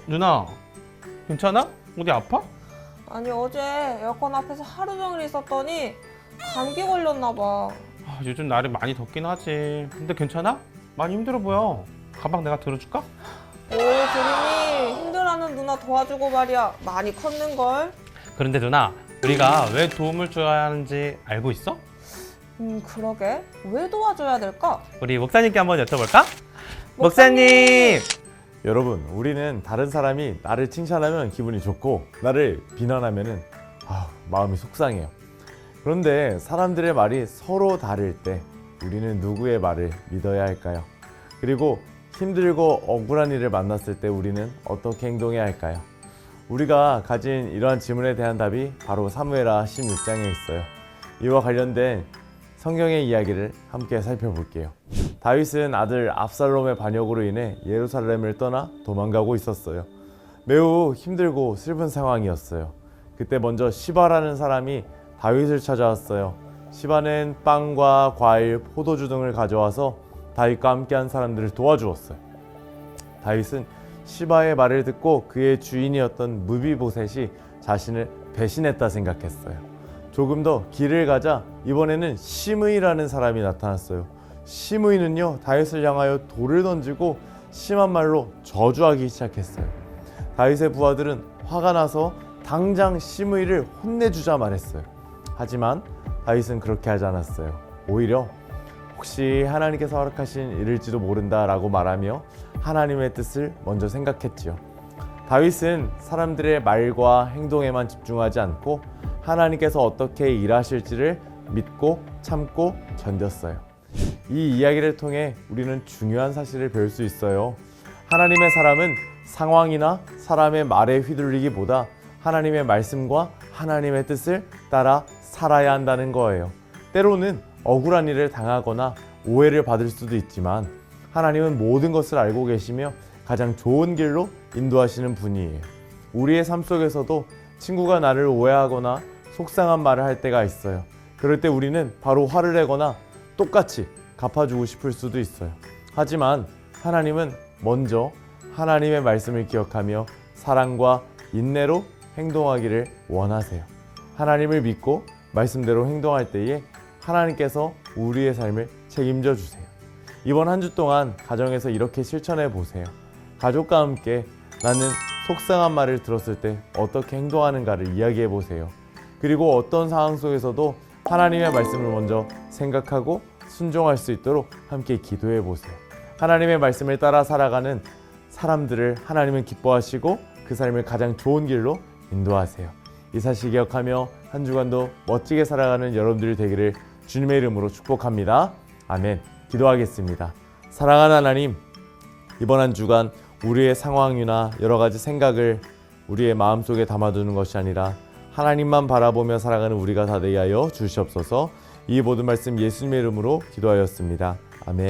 누나, 괜찮아? 어디 아파? 아니 어제 에어컨 앞에서 하루 종일 있었더니 감기 걸렸나 봐. 요즘 날이 많이 덥긴 하지. 근데 괜찮아? 많이 힘들어 보여. 가방 내가 들어줄까? 오 그림이 힘들어하는 누나 도와주고 말이야. 많이 컸는걸. 그런데 누나, 우리가 왜 도움을 줘야 하는지 알고 있어? 그러게. 왜 도와줘야 될까? 우리 목사님께 한번 여쭤볼까? 목사님! 여러분, 우리는 다른 사람이 나를 칭찬하면 기분이 좋고 나를 비난하면은 마음이 속상해요. 그런데 사람들의 말이 서로 다를 때 우리는 누구의 말을 믿어야 할까요? 그리고 힘들고 억울한 일을 만났을 때 우리는 어떻게 행동해야 할까요? 우리가 가진 이러한 질문에 대한 답이 바로 사무엘하 16장에 있어요. 이와 관련된 성경의 이야기를 함께 살펴볼게요. 다윗은 아들 압살롬의 반역으로 인해 예루살렘을 떠나 도망가고 있었어요. 매우 힘들고 슬픈 상황이었어요. 그때 먼저 시바라는 사람이 다윗을 찾아왔어요. 시바는 빵과 과일, 포도주 등을 가져와서 다윗과 함께한 사람들을 도와주었어요. 다윗은 시바의 말을 듣고 그의 주인이었던 무비보셋이 자신을 배신했다 생각했어요. 조금 더 길을 가자 이번에는 시므이라는 사람이 나타났어요. 시므이는요, 다윗을 향하여 돌을 던지고 심한 말로 저주하기 시작했어요. 다윗의 부하들은 화가 나서 당장 시므이를 혼내주자 말했어요. 하지만 다윗은 그렇게 하지 않았어요. 오히려 혹시 하나님께서 허락하신 일일지도 모른다 라고 말하며 하나님의 뜻을 먼저 생각했지요. 다윗은 사람들의 말과 행동에만 집중하지 않고 하나님께서 어떻게 일하실지를 믿고 참고 견뎠어요. 이 이야기를 통해 우리는 중요한 사실을 배울 수 있어요. 하나님의 사람은 상황이나 사람의 말에 휘둘리기보다 하나님의 말씀과 하나님의 뜻을 따라 살아야 한다는 거예요. 때로는 억울한 일을 당하거나 오해를 받을 수도 있지만 하나님은 모든 것을 알고 계시며 가장 좋은 길로 인도하시는 분이에요. 우리의 삶 속에서도 친구가 나를 오해하거나 속상한 말을 할 때가 있어요. 그럴 때 우리는 바로 화를 내거나 똑같이 갚아주고 싶을 수도 있어요. 하지만 하나님은 먼저 하나님의 말씀을 기억하며 사랑과 인내로 행동하기를 원하세요. 하나님을 믿고 말씀대로 행동할 때에 하나님께서 우리의 삶을 책임져 주세요. 이번 한 주 동안 가정에서 이렇게 실천해 보세요. 가족과 함께 나는 속상한 말을 들었을 때 어떻게 행동하는가를 이야기해 보세요. 그리고 어떤 상황 속에서도 하나님의 말씀을 먼저 생각하고 순종할 수 있도록 함께 기도해 보세요. 하나님의 말씀을 따라 살아가는 사람들을 하나님은 기뻐하시고 그 삶을 가장 좋은 길로 인도하세요. 이 사실 기억하며 한 주간도 멋지게 살아가는 여러분들이 되기를 주님의 이름으로 축복합니다. 아멘. 기도하겠습니다. 사랑하는 하나님, 이번 한 주간 우리의 상황이나 여러 가지 생각을 우리의 마음속에 담아두는 것이 아니라 하나님만 바라보며 살아가는 우리가 다 되게 하여 주시옵소서. 이 모든 말씀 예수님의 이름으로 기도하였습니다. 아멘.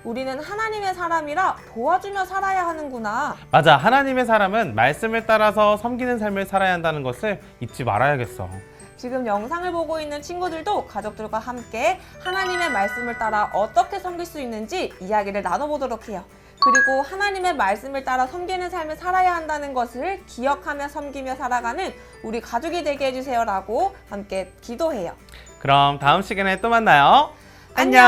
우리는 하나님의 사람이라 도와주며 살아야 하는구나. 맞아, 하나님의 사람은 말씀을 따라서 섬기는 삶을 살아야 한다는 것을 잊지 말아야겠어. 지금 영상을 보고 있는 친구들도 가족들과 함께 하나님의 말씀을 따라 어떻게 섬길 수 있는지 이야기를 나눠보도록 해요. 그리고 하나님의 말씀을 따라 섬기는 삶을 살아야 한다는 것을 기억하며 섬기며 살아가는 우리 가족이 되게 해주세요 라고 함께 기도해요. 그럼 다음 시간에 또 만나요. 안녕.